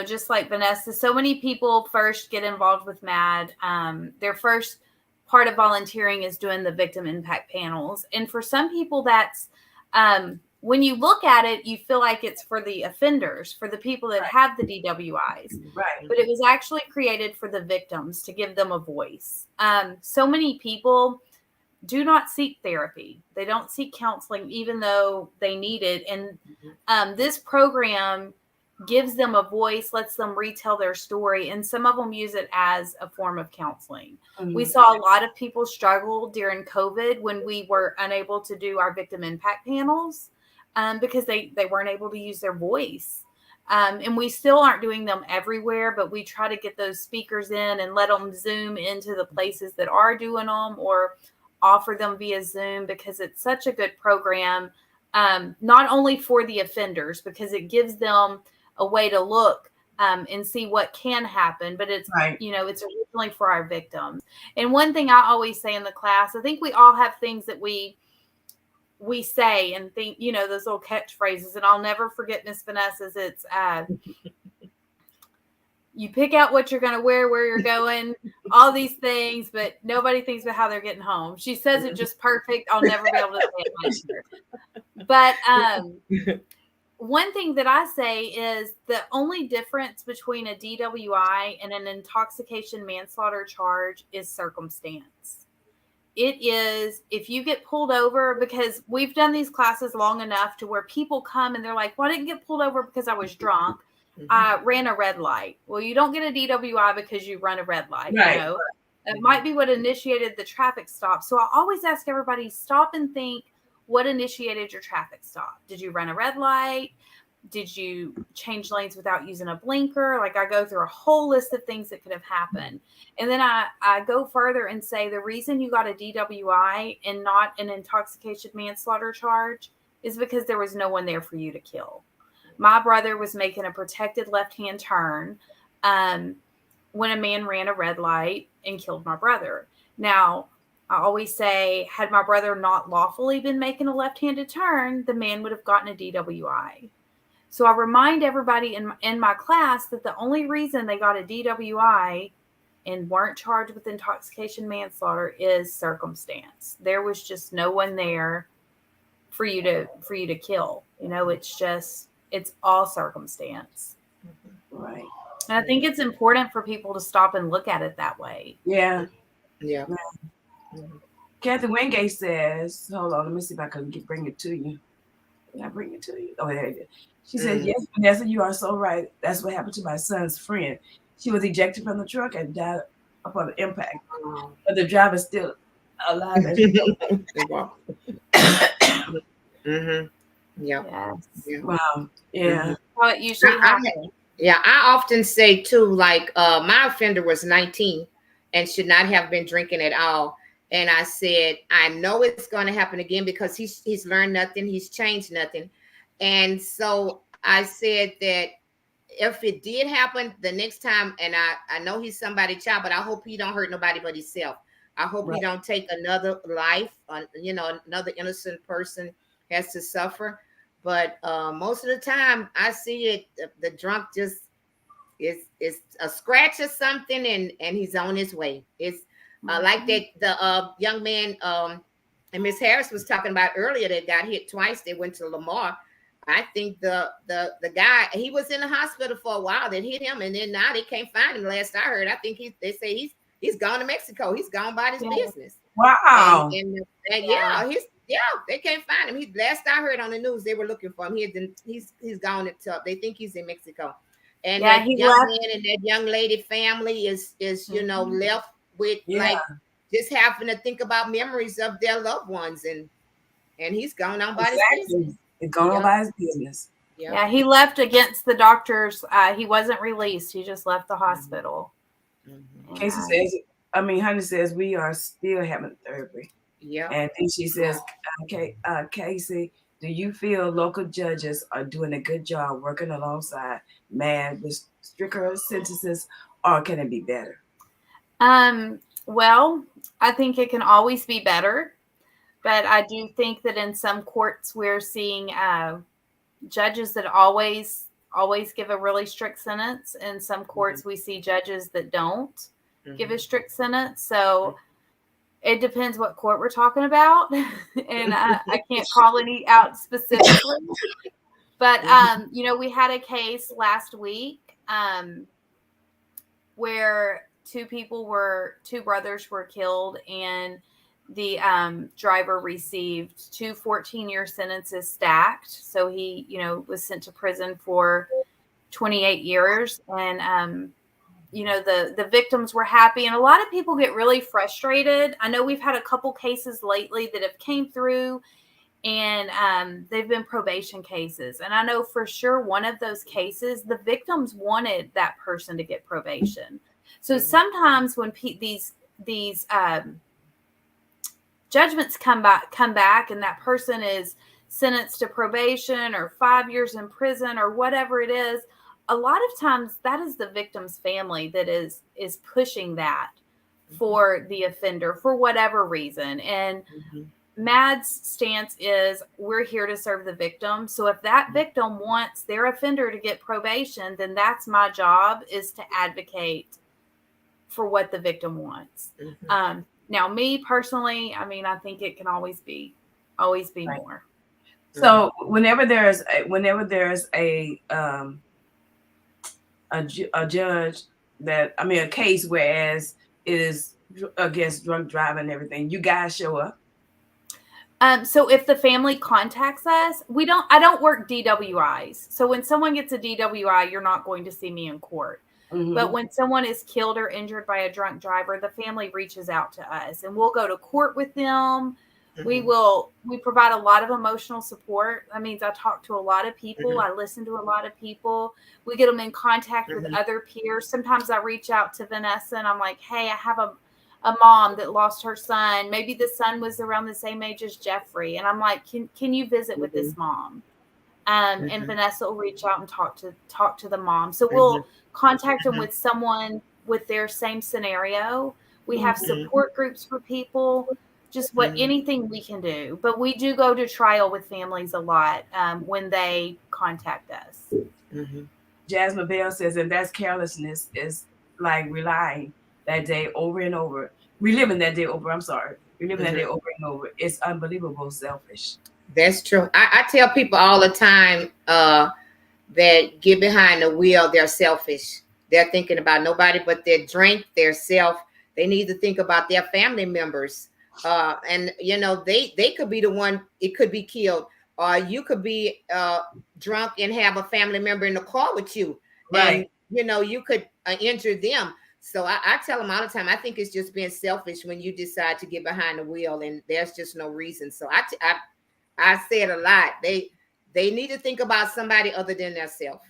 just like Vanessa, so many people first get involved with M.A.D D. Their first part of volunteering is doing the victim impact panels. And for some people, that's when you look at it, you feel like it's for the offenders, for the people that have the DWIs. Right. But it was actually created for the victims to give them a voice. So many people do not seek therapy. They don't seek counseling, even though they need it. And this program gives them a voice, lets them retell their story, and some of them use it as a form of counseling. Mm-hmm. We saw a lot of people struggle during COVID when we were unable to do our victim impact panels because they weren't able to use their voice. And we still aren't doing them everywhere, but we try to get those speakers in and let them Zoom into the places that are doing them, or offer them via Zoom because it's such a good program, not only for the offenders, because it gives them a way to look and see what can happen, but it's, Right. it's originally for our victims. And one thing I always say in the class, I think we all have things that we say and think, those little catchphrases, and I'll never forget Miss Vanessa's. It's, you pick out what you're going to wear, where you're going, all these things, but nobody thinks about how they're getting home. She says it just perfect. I'll never be able to say it nicer. But one thing that I say is the only difference between a DWI and an intoxication manslaughter charge is circumstance. It is, if you get pulled over, because we've done these classes long enough to where people come and they're like, well, I didn't get pulled over because I was drunk. I ran a red light. Well, you don't get a DWI because you run a red light. Right. It might be what initiated the traffic stop. So I always ask everybody, stop and think, what initiated your traffic stop? Did you run a red light? Did you change lanes without using a blinker? Like, I go through a whole list of things that could have happened. And then I go further and say the reason you got a DWI and not an intoxication manslaughter charge is because there was no one there for you to kill. My brother was making a protected left-hand turn when a man ran a red light and killed my brother. Now, I always say, had my brother not lawfully been making a left-handed turn, the man would have gotten a DWI. So I remind everybody in my class that the only reason they got a DWI and weren't charged with intoxication manslaughter is circumstance. There was just no one there for you to kill. It's all circumstance. Right. And I think it's important for people to stop and look at it that way. Yeah. Yeah. Kathy Wingate says, hold on, let me see if I can bring it to you. Can I bring it to you? Oh, there it is. She said, yes, Vanessa, you are so right. That's what happened to my son's friend. She was ejected from the truck and died upon the impact. But the driver is still alive. Yeah. Yes. Wow. Yeah. How it usually happens. I often say too, like my offender was 19 and should not have been drinking at all. And I said, I know it's going to happen again because he's learned nothing. He's changed nothing. And so I said that if it did happen the next time, and I know he's somebody's child, but I hope he don't hurt nobody but himself. I hope he don't take another life, another innocent person has to suffer. But most of the time I see it, the drunk just is a scratch or something, and he's on his way. It's like that the young man and Miss Harris was talking about earlier that got hit twice. They went to Lamar. I think the guy, he was in the hospital for a while that hit him, and then now they can't find him. Last I heard, I think they say he's gone to Mexico. He's gone about his business. Wow. And they can't find him. Last I heard on the news, they were looking for him. He's gone to. They think he's in Mexico. And that young man and that young lady family is left with like just having to think about memories of their loved ones, and he's gone on by his business. He's gone on by his business. Yeah, he left against the doctors. He wasn't released. He just left the hospital. Casey says, Honey says we are still having therapy. Yeah. And then she says, Casey, do you feel local judges are doing a good job working alongside M.A.D.D with stricter sentences, or can it be better? Well, I think it can always be better, but I do think that in some courts we're seeing judges that always give a really strict sentence. In some courts we see judges that don't give a strict sentence. So it depends what court we're talking about. And I can't call any out specifically. But, we had a case last week where two brothers were killed, and the driver received 2 14-year sentences stacked. So he, was sent to prison for 28 years. And, the victims were happy. And a lot of people get really frustrated. I know we've had a couple cases lately that have came through, and they've been probation cases. And I know for sure one of those cases, the victims wanted that person to get probation. So sometimes when these judgments come back and that person is sentenced to probation or 5 years in prison or whatever it is, a lot of times that is the victim's family that is pushing that for the offender for whatever reason. And M.A.D.'s stance is we're here to serve the victim. So if that victim wants their offender to get probation, then that's my job, is to advocate for what the victim wants. Now, me personally, I mean, I think it can always be right. More. So whenever there's a judge that, I mean, a case whereas it is against drunk driving and everything, you guys show up? So if the family contacts us, I don't work DWIs. So when someone gets a DWI, you're not going to see me in court. But when someone is killed or injured by a drunk driver, the family reaches out to us and we'll go to court with them. We provide a lot of emotional support. That means I talk to a lot of people. I listen to a lot of people. We get them in contact with other peers. Sometimes I reach out to Vanessa and I'm like, hey, I have a mom that lost her son. Maybe the son was around the same age as Jeffrey. And I'm like, can you visit with this mom? And Vanessa will reach out and talk to the mom. So we'll contact them with someone with their same scenario. We have support groups for people, just anything we can do. But we do go to trial with families a lot when they contact us. Jasmine Bell says, and that's carelessness, is like relying that day over and over. Reliving that day over. I'm sorry. Reliving that day over and over. It's unbelievable selfish. That's true. I tell people all the time that get behind the wheel, they're selfish. They're thinking about nobody but their drink, their self. They need to think about their family members. And, you know, they could be the one, it could be killed. Or you could be drunk and have a family member in the car with you. Right. And, you know, you could injure them. So I tell them all the time, I think it's just being selfish when you decide to get behind the wheel and there's just no reason. So I say it a lot. They need to think about somebody other than themselves.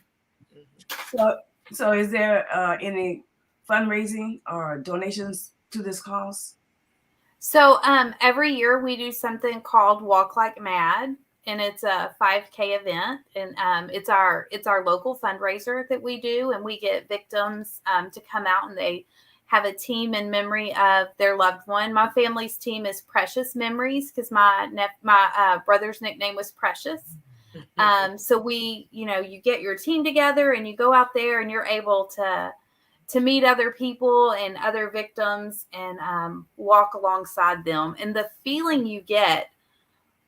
So is there any fundraising or donations to this cause? So every year we do something called Walk Like M.A.D., and it's a 5K event, and it's our local fundraiser that we do, and we get victims to come out, and they have a team in memory of their loved one. My family's team is Precious Memories because my brother's nickname was Precious. So you get your team together and you go out there and you're able to meet other people and other victims and walk alongside them. And the feeling you get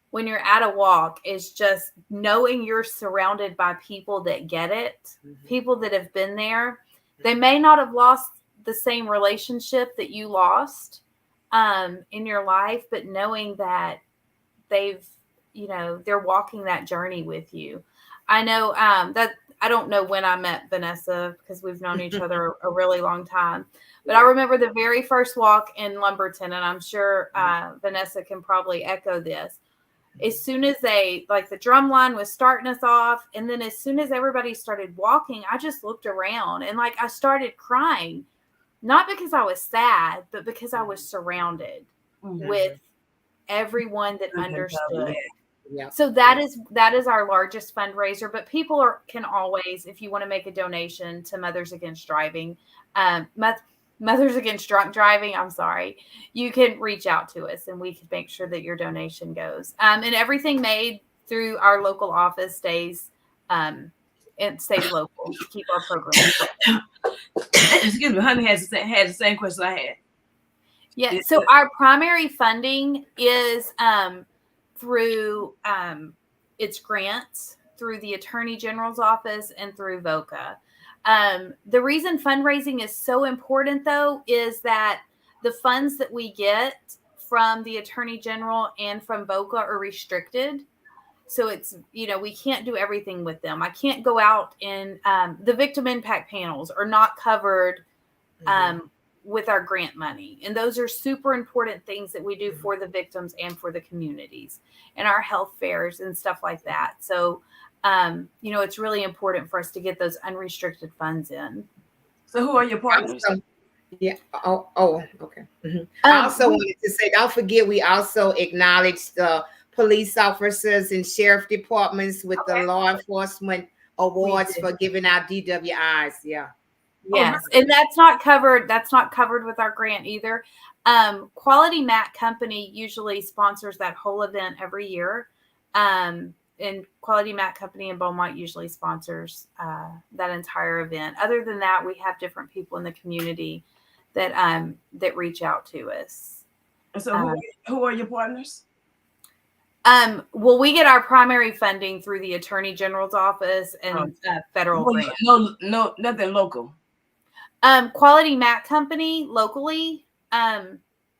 when you're at a walk is just knowing you're surrounded by people that get it, people that have been there. They may not have lost the same relationship that you lost in your life, but knowing that they're walking that journey with you. I know that I don't know when I met Vanessa because we've known each other a really long time, but I remember the very first walk in Lumberton, and I'm sure Vanessa can probably echo this. As soon as the drum line was starting us off, and then as soon as everybody started walking, I just looked around and I started crying, not because I was sad, but because I was surrounded with everyone that understood. Yeah. So that is our largest fundraiser, but people can always, if you want to make a donation to Mothers Against Driving, Mothers Against Drunk Driving, I'm sorry, you can reach out to us and we can make sure that your donation goes. And everything made through our local office stays local to keep our program. Excuse me, honey had the same question I had. Yeah, so our primary funding is through its grants through the Attorney General's office and through VOCA. The reason fundraising is so important, though, is that the funds that we get from the Attorney General and from VOCA are restricted. So it's, we can't do everything with them. I can't go out and the victim impact panels are not covered with our grant money. And those are super important things that we do for the victims and for the communities and our health fairs and stuff like that. So, it's really important for us to get those unrestricted funds in. So who are your partners? Yeah. Oh, okay. I Um, also we, wanted to say, don't forget, we also acknowledge the police officers and sheriff departments with the Okay. law enforcement We awards did. for giving out DWIs. Yeah. Oh, yes, and that's not covered. That's not covered with our grant either. Quality Mat Company usually sponsors that whole event every year. And Quality Mat Company in Beaumont usually sponsors that entire event. Other than that, we have different people in the community that reach out to us. and so Um, who are your partners? well, we get our primary funding through the Attorney General's office Oh, and federal well, grant. no, nothing local. Quality Mat Company locally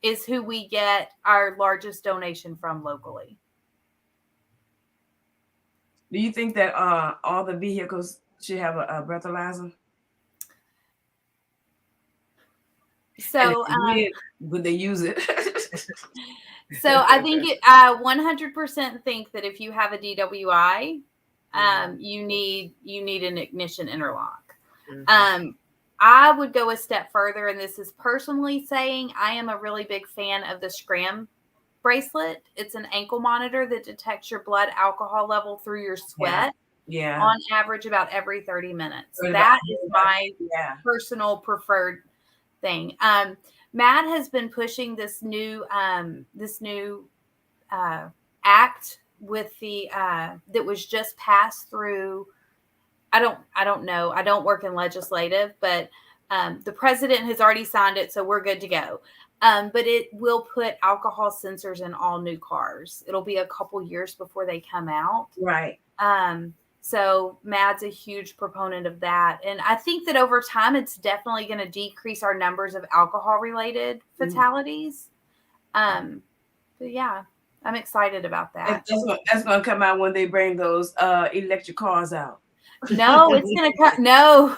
is who we get our largest donation from locally. Do you think that all the vehicles should have a breathalyzer? And if So, they did, would they use it? so I think 100% think that if you have a DWI, you need an ignition interlock. I would go a step further, and this is personally saying I am a really big fan of the Scram bracelet. It's an ankle monitor that detects your blood alcohol level through your Yeah. sweat Yeah. on average about every 30 minutes. What about- That is my Yeah. personal preferred thing. M.A.D.D has been pushing this new act with the that was just passed through. I don't know. I don't work in legislative, but the president has already signed it, so we're good to go. But it will put alcohol sensors in all new cars. It'll be a couple years before they come out. Right. So M.A.D.'s a huge proponent of that. And I think that over time, it's definitely going to decrease our numbers of alcohol related fatalities. But yeah, I'm excited about that. That's going to come out when they bring those electric cars out. No, it's going to cut. No.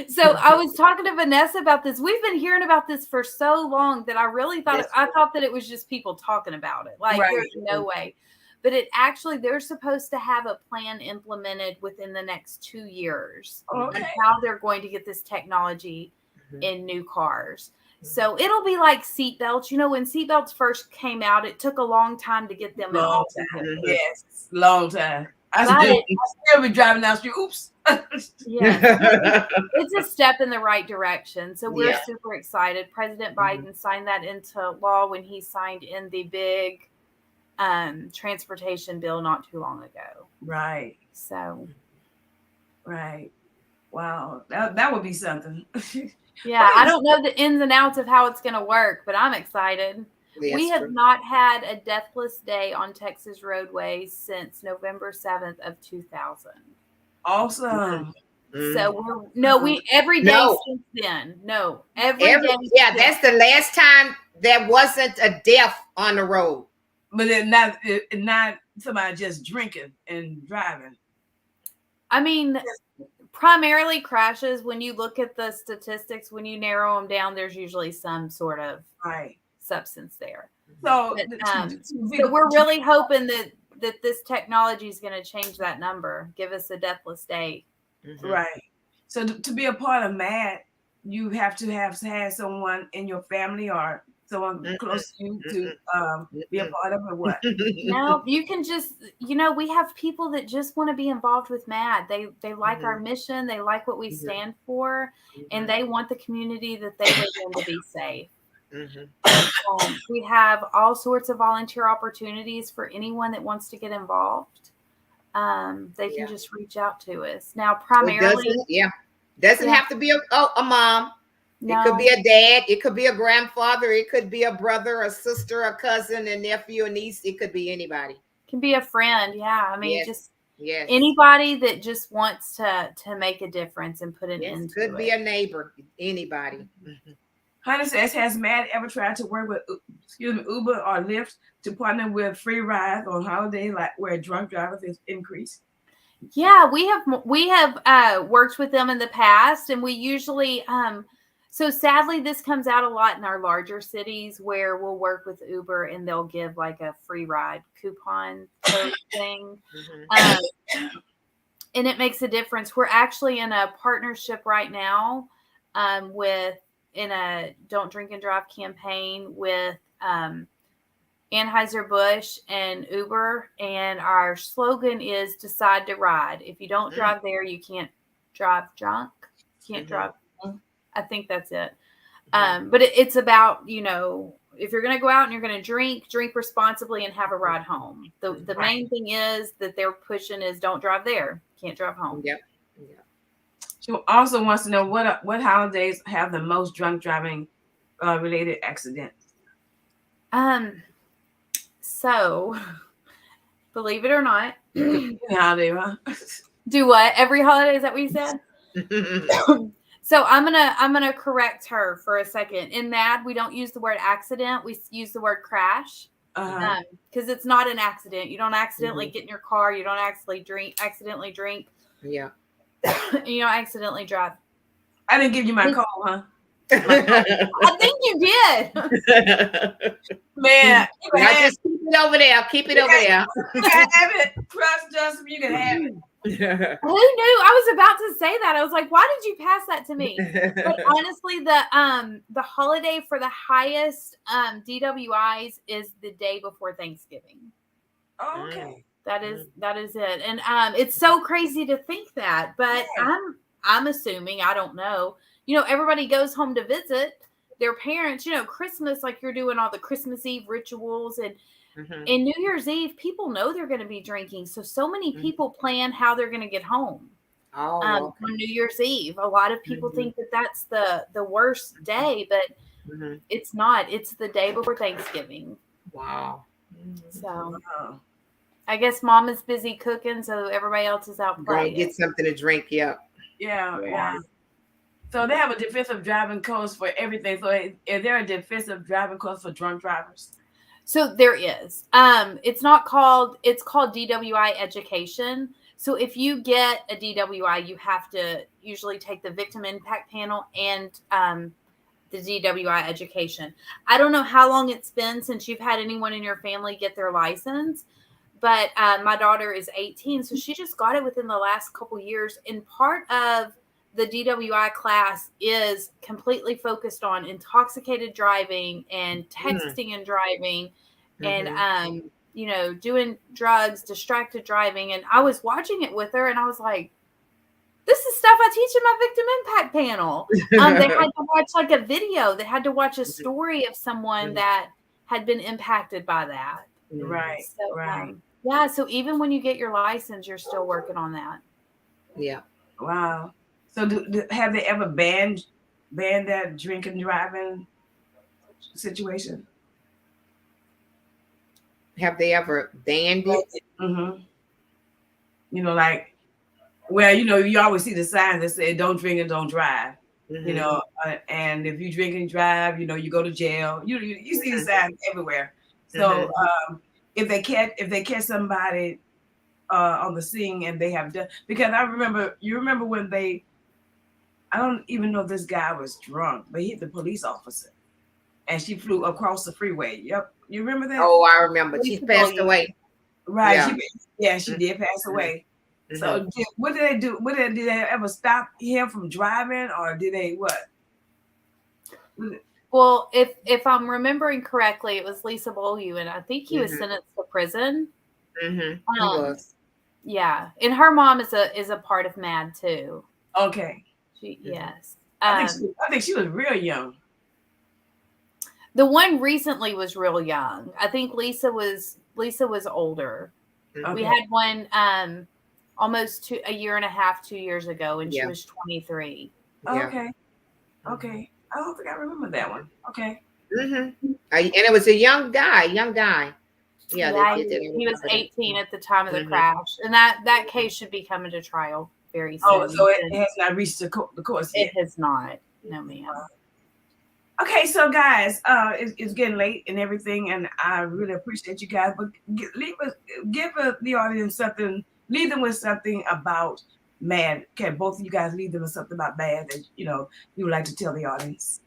So I was talking to Vanessa about this. We've been hearing about this for so long that I really thought, I thought that it was just people talking about it. Like, there's no way. But it actually, they're supposed to have a plan implemented within the next 2 years on how they're going to get this technology in new cars. So it'll be like seatbelts. You know, when seatbelts first came out, it took a long time to get them in all vehicles. Yes, long time. I still be driving down the street. Oops. Yes, it's a step in the right direction. So we're super excited. President Biden signed that into law when he signed in the big transportation bill not too long ago. Right. So. Right. Wow. That would be something. Yeah, I don't know the ins and outs of how it's going to work, but I'm excited. We have not had a deathless day on Texas roadways since November 7th of 2000. Awesome. So every day since then. No, every day. Yeah, that's the last time there wasn't a death on the road. But then not somebody just drinking and driving. I mean, primarily crashes. When you look at the statistics, when you narrow them down, there's usually some sort of substance there. So, so we're really hoping that this technology is going to change that number, give us a deathless day. Right. So to be a part of M.A.D.D, you have to have had someone in your family or someone close to you to be a part of it. What? No, you can just, we have people that just want to be involved with M.A.D. They like our mission, they like what we stand for, and they want the community that they live in to be safe. We have all sorts of volunteer opportunities for anyone that wants to get involved. They can just reach out to us. Now, primarily, doesn't have to be a mom. No. It could be a dad. It could be a grandfather. It could be a brother, a sister, a cousin, a nephew, a niece. It could be anybody. It can be a friend. Yeah, I mean, just anybody that just wants to make a difference and put an end to it. Could be a neighbor. Anybody. Hunter says, has M.A.D.D ever tried to work with, Uber or Lyft to partner with free rides on holiday, like where drunk drivers is increased? Yeah, we have worked with them in the past, and we usually so sadly this comes out a lot in our larger cities where we'll work with Uber and they'll give like a free ride coupon code thing. And it makes a difference. We're actually in a partnership right now with in a Don't Drink and Drive campaign with Anheuser-Busch and Uber, and our slogan is "Decide to Ride." If you don't drive there, you can't drive drunk. Can't drive. I think that's it. But it's about, if you're going to go out and you're going to drink responsibly and have a ride home. The main thing is that they're pushing is don't drive there. Can't drive home. Yep. She also wants to know what holidays have the most drunk driving related accidents. So believe it or not, holiday, huh? Do what? Every holiday, is that what you said? So I'm gonna correct her for a second. In M.A.D.D, we don't use the word accident. We use the word crash. Because it's not an accident. You don't accidentally get in your car. You don't accidentally drink. Yeah. You don't accidentally drive. I didn't give you my call, huh? I think you did. Man, just keep it over there. Keep it over there. You can have it. Trust Justin, you can have it. Who knew? I was about to say that. I was like, why did you pass that to me? But honestly, the holiday for the highest DWIs is the day before Thanksgiving. Oh, okay. That is it. And it's so crazy to think that, but I'm assuming, I don't know. Everybody goes home to visit their parents, Christmas, like you're doing all the Christmas Eve rituals, and in New Year's Eve, people know they're going to be drinking. So many people plan how they're going to get home on New Year's Eve. A lot of people think that that's the worst day, but it's not. It's the day before Thanksgiving. Wow. So I guess mom is busy cooking, so everybody else is out playing. Get something to drink. Yep. Yeah. So they have a defensive driving course for everything. So is there a defensive driving course for drunk drivers? So there is. It's called DWI education. So if you get a DWI, you have to usually take the victim impact panel and the DWI education. I don't know how long it's been since you've had anyone in your family get their license, but my daughter is 18, so she just got it within the last couple years. And part of the DWI class is completely focused on intoxicated driving and texting and driving and, doing drugs, distracted driving. And I was watching it with her and I was like, this is stuff I teach in my victim impact panel. They had to watch like a video. They had to watch a story of someone that had been impacted by that. Right. So, right. Yeah. So even when you get your license, you're still working on that. Yeah. Wow. So have they ever banned that drinking driving situation? Have they ever banned it? Like, well, you always see the signs that say "Don't drink and don't drive." And if you drink and drive, you go to jail. You see the signs everywhere. So if they catch somebody on the scene and they have done, because you remember when I don't even know if this guy was drunk, but he hit the police officer and she flew across the freeway. Yep. You remember that? Oh, I remember. She passed away. Right. She did pass away. So what did they do? Did they ever stop him from driving, or did they what? Well, if I'm remembering correctly, it was Lisa Beaulieu, and I think he was sentenced to prison. He was. Yeah, and her mom is a part of M.A.D.D too. Okay. Yes. I think she was real young. The one recently was real young. I think Lisa was older. Okay. We had one almost a year and a half, 2 years ago, and she was 23. Okay. I don't think I remember that one. Okay. And it was a young guy. Yeah, he was 18 at the time of the crash, and that case should be coming to trial very soon. Oh, so it has not reached the courts yet? It has not. No, ma'am. Okay, so guys, it's getting late and everything, and I really appreciate you guys. But give the audience something. Leave them with something about M.A.D.D. Can both of you guys leave them with something about M.A.D.D. that you would like to tell the audience?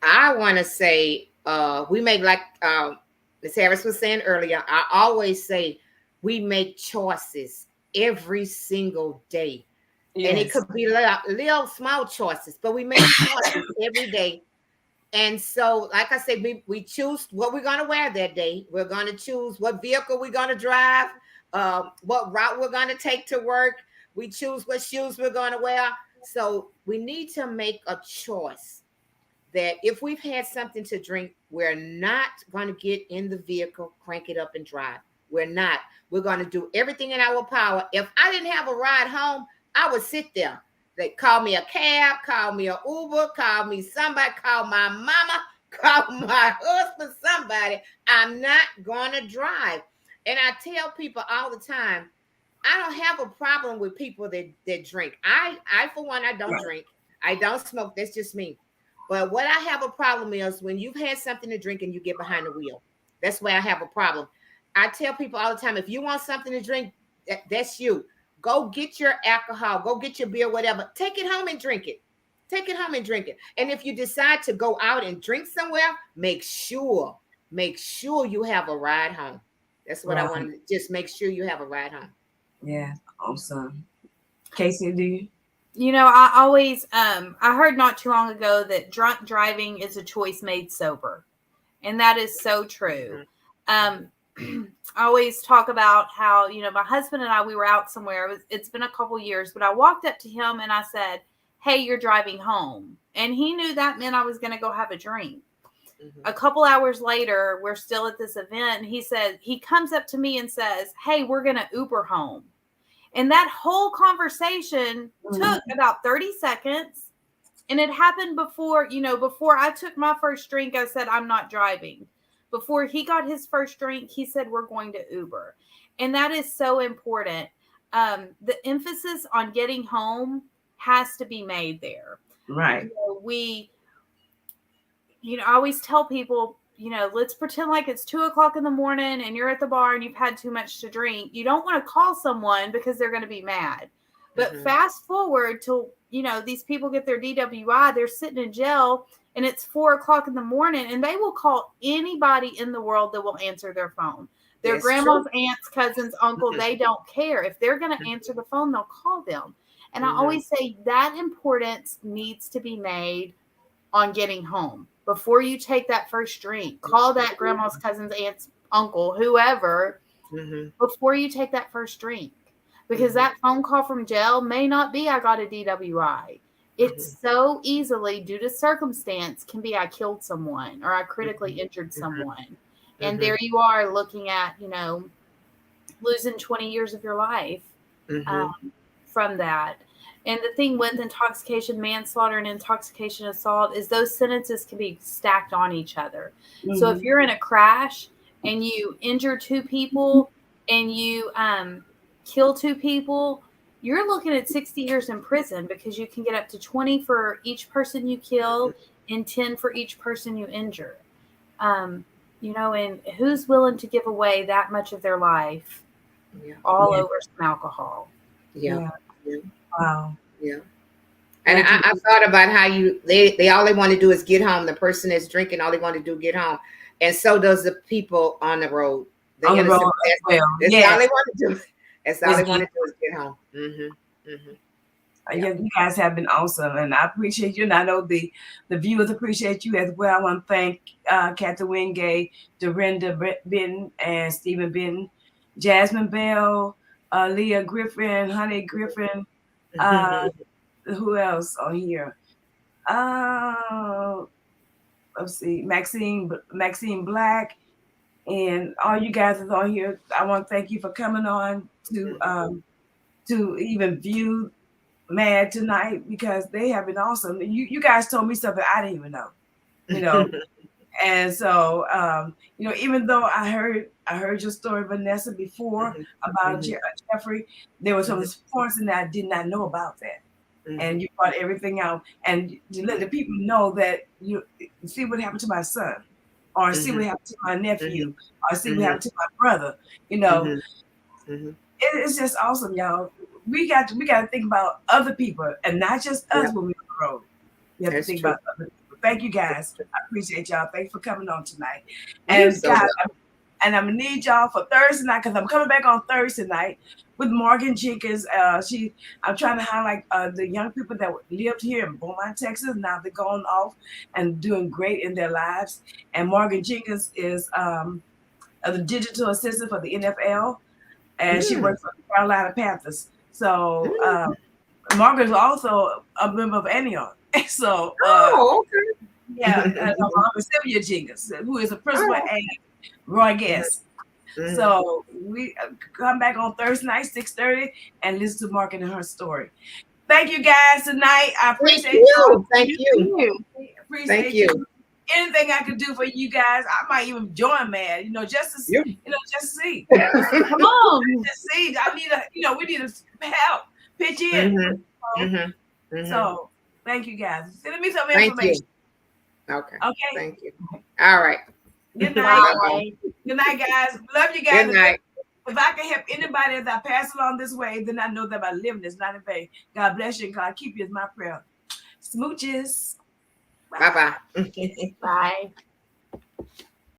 I want to say we make, like Ms. Harris was saying earlier. I always say we make choices every single day And it Yes. could be little small choices, but we make choices every day. And so, like I said, we choose what we're going to wear that day. We're going to choose what vehicle we're going to drive, what route we're going to take to work. We choose what shoes we're going to wear. So we need to make a choice that if we've had something to drink, we're not going to get in the vehicle, crank it up and drive. We're not. We're going to do everything in our power. If I didn't have a ride home, I would sit there. They call me a cab, call me an Uber, call me somebody, call my mama, call my husband, somebody. I'm not going to drive. And I tell people all the time, I don't have a problem with people that drink. I for one, I don't drink. I don't smoke. That's just me. But what I have a problem is when you've had something to drink and you get behind the wheel. That's where I have a problem. I tell people all the time, if you want something to drink, that's you. Go get your alcohol, go get your beer, whatever. Take it home and drink it. Take it home and drink it. And if you decide to go out and drink somewhere, make sure you have a ride home. That's what I Right. want to just make sure you have a ride home. Yeah. Awesome. Casey, do you? You know, I always, I heard not too long ago that drunk driving is a choice made sober. And that is so true. I always talk about how, you know, my husband and I, we were out somewhere. It's been a couple years, but I walked up to him and I said, "Hey, you're driving home." And he knew that meant I was going to go have a drink. A couple hours later, we're still at this event. And he comes up to me and says, "Hey, we're going to Uber home." And that whole conversation took about 30 seconds. And it happened before I took my first drink, I said, "I'm not driving." Before he got his first drink, he said, "We're going to Uber." And that is so important. The emphasis on getting home has to be made there. Right. I always tell people, let's pretend like it's 2:00 in the morning and you're at the bar and you've had too much to drink. You don't want to call someone because they're going to be mad. But fast forward till, these people get their DWI, they're sitting in jail and it's 4:00 in the morning and they will call anybody in the world that will answer their phone. Their grandma's, aunts, cousins, uncle, they don't care. If they're going to answer the phone, they'll call them. And I always say that importance needs to be made on getting home. Before you take that first drink, call that grandma's, cousin's, aunt's, uncle, whoever, before you take that first drink. Because that phone call from jail may not be, "I got a DWI." It's so easily, due to circumstance, can be, "I killed someone" or "I critically injured someone." And there you are looking at, losing 20 years of your life from that. And the thing with intoxication, manslaughter, and intoxication assault is those sentences can be stacked on each other. So if you're in a crash and you injure 2 people and you kill 2 people, you're looking at 60 years in prison because you can get up to 20 for each person you kill and 10 for each person you injure. And who's willing to give away that much of their life all over some alcohol? Yeah. Wow. Yeah. And I thought about how they all they want to do is get home. The person that's drinking, all they want to do is get home. And so does the people on the road. That's all they want to do. That's all they want to do is get home. Yeah, you guys have been awesome, and I appreciate you, and I know the viewers appreciate you as well. I want to thank Catherine Wingate, Dorinda Benton, and Stephen Benton, Jasmine Bell, Leah Griffin, Honey Griffin. Who else on here? Let's see, Maxine Black, and all you guys is on here. I want to thank you for coming on to even view M.A.D.D tonight, because they have been awesome. You guys told me something I didn't even know, and so even though I heard your story, Vanessa, before about Jeffrey, there were some points in that I did not know about that. And you brought everything out, and you let the people know that you see what happened to my son, or see what happened to my nephew, or see what happened to my brother. It's just awesome, y'all. We got to think about other people and not just us when we're on the road. We have to think about other people. Thank you guys. I appreciate y'all. Thanks for coming on tonight. And guys, And I'm gonna need y'all for Thursday night because I'm coming back on Thursday night with Morgan Jenkins. I'm trying to highlight the young people that lived here in Beaumont, Texas. Now they're going off and doing great in their lives. And Morgan Jenkins is the digital assistant for the NFL, and she works for the Carolina Panthers. So Margaret's also a member of Anion. So okay. yeah, along with Sylvia Jenkins, who is a principal at Roy Guest. So we come back on Thursday night, 6:30, and listen to Margaret and her story. Thank you guys tonight. I appreciate y'all. Thank you. Appreciate you. Anything I could do for you guys, I might even join M.A.D., just to see. Come on, just see. I need we need to help, pitch in. So thank you guys. Send me some information. Okay. Okay. Thank you. All right. Good night. Good night, guys. Love you guys. Good night. If I can help anybody as I pass along this way, then I know that my living is not in vain. God bless you and God keep you is my prayer. Smooches. Bye-bye. Bye.